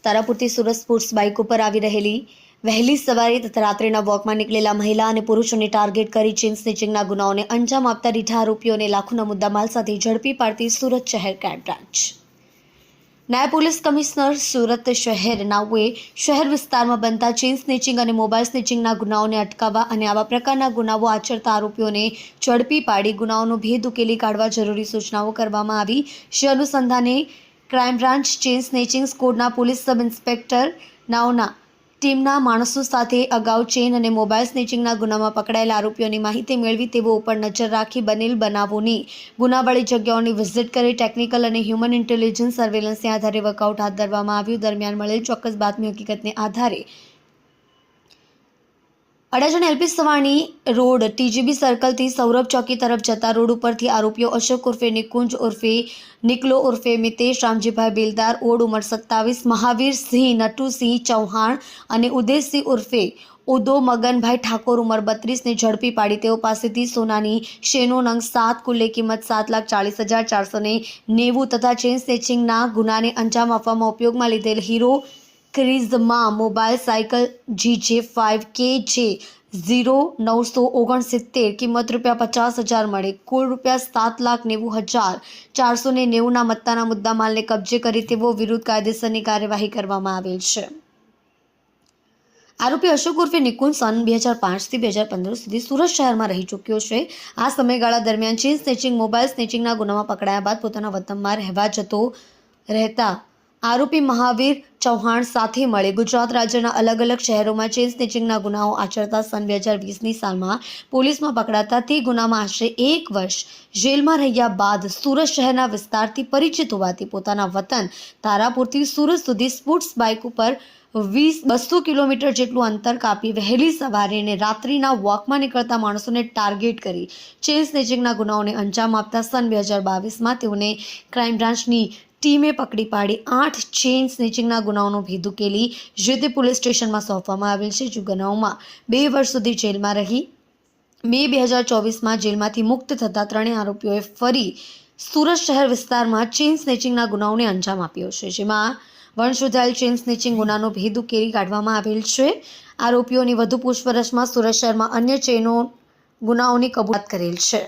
તારાપુરથી Surat sports bike ઉપર આવી રહેલી વહેલી સવારે તથા રાત્રિના વોકમાં નીકળેલા મહિલા અને પુરુષોને ટાર્ગેટ કરી ચેઇન સ્નેચિંગના ગુનાઓને અંજામ આપતા રીઢા આરોપીઓને લાખોના મુદ્દામાલ સાથે ઝડપી પાડતી સુરત શહેર ક્રાઇમ બ્રાન્ચ. નાયબ પોલીસ કમિશનર સુરત શહેર નાઓએ શહેર વિસ્તારમાં બનતા ચેઇન સ્નેચિંગ અને મોબાઈલ સ્નેચિંગના ગુનાઓને અટકાવવા અને આવા પ્રકારના ગુનાઓ આચરતા આરોપીઓને ઝડપી પાડી ગુનાઓનો ભેદ ઉકેલી કાઢવા જરૂરી સૂચનાઓ કરવામાં આવી. જે અનુસંધાને ક્રાઇમ બ્રાન્ચ ચેઇન સ્નેચિંગ સ્કોડના પોલીસ સબ ઇન્સ્પેક્ટર નાઓના ટીમના માણસો સાથે અગાઉ ચેઇન અને મોબાઈલ સ્નેચિંગના ગુનામાં પકડાયેલા આરોપીઓની માહિતી મેળવી તેઓ ઉપર નજર રાખી બનેલ બનાવોની ગુનાવાળી જગ્યાઓની વિઝિટ કરી ટેકનિકલ અને હ્યુમન ઇન્ટેલિજન્સ સર્વેલન્સને આધારે વર્કઆઉટ હાથ ધરવામાં આવ્યું. દરમિયાન મળેલ ચોક્કસ બાતમી હકીકતને આધારે Adajan LP Savani road TGB સર્કલથી સૌરભ ચોકી તરફ જતા રોડ ઉપરથી આરોપીઓ અશોક ઉર્ફે નિકુંજ ઉર્ફે નિકલો ઉર્ફે મિતેશ રામજીભાઈ બેલદાર ઓડ ઉંમર 27, મહાવીરસિંહ નટુસિંહ ચૌહાણ અને ઉદયસિંહ ઉર્ફે ઉદો મગનભાઈ ઠાકોર ઉંમર 32 ને ઝડપી પાડી તેઓ પાસેથી સોનાની શેનો નંગ 7 કુલ્લે કિંમત 7,40,490 તથા ચેઇન સ્નેચિંગના ગુનાને અંજામ આપવામાં ઉપયોગમાં લીધેલ હીરો ક્રિઝમાં મોબાઈલ સાયકલ GJ5 KJ 0969 કિંમત ₹50,000 મળે કુલ ₹7,90,490 મત્તાના મુદ્દામાલને કબજે કરી તેઓ વિરુદ્ધ કાયદેસરની કાર્યવાહી કરવામાં આવેલ છે. આરોપી અશોક ઉર્ફે નિકુંજ સન 2005 થી 2015 સુધી સુરત શહેરમાં રહી ચૂક્યો છે. આ સમયગાળા દરમિયાન ચેઇન સ્નેચિંગ મોબાઈલ સ્નેચિંગના ગુનામાં પકડાયા બાદ પોતાના વતનમાં રહેતા આરોપી મહાવીર ચૌહાણ સાથે મળી ગુજરાત રાજ્યના અલગ અલગ શહેરોમાં ચેઇન સ્નેચિંગના ગુનાઓ આચરતા સન 2020ની સાલમાં પોલીસમાં પકડાતા તે ગુનામાં આશરે 1 વર્ષ જેલમાં રહ્યા બાદ સુરત શહેરના વિસ્તારથી પરિચિત હોવાથી પોતાના વતન તારાપુરથી સુરત સુધી સ્પોર્ટ્સ બાઇક ઉપર 200 કિલોમીટર જેટલું અંતર કાપી વહેલી સવારે અને રાત્રિના વોકમાં નીકળતા માણસોને ટાર્ગેટ કરી ચેઇન સ્નેચિંગના ગુનાઓને અંજામ આપતા સન 2022માં તેઓને ક્રાઇમ બ્રાન્ચની ટીમે પકડી પાડી 8 ચેઇન સ્નેચિંગના ગુનાઓનો ભેદ ઉકેલી જે તે પોલીસ સ્ટેશનમાં સોંપવામાં આવેલ છે. જે ગુનાઓમાં 2 વર્ષ સુધી જેલમાં રહી મે 2024માં જેલમાંથી મુક્ત થતા ત્રણેય આરોપીઓએ ફરી સુરત શહેર વિસ્તારમાં ચેઇન સ્નેચિંગના ગુનાઓને અંજામ આપ્યો છે. જેમાં વંશોધાયેલ ચેઇન સ્નેચિંગ ગુનાનો ભેદ ઉકેલી કાઢવામાં આવેલ છે. આરોપીઓની વધુ પૂછપરછમાં સુરત શહેરમાં અન્ય ચેઇનો ગુનાઓની કબૂલાત કરેલ છે.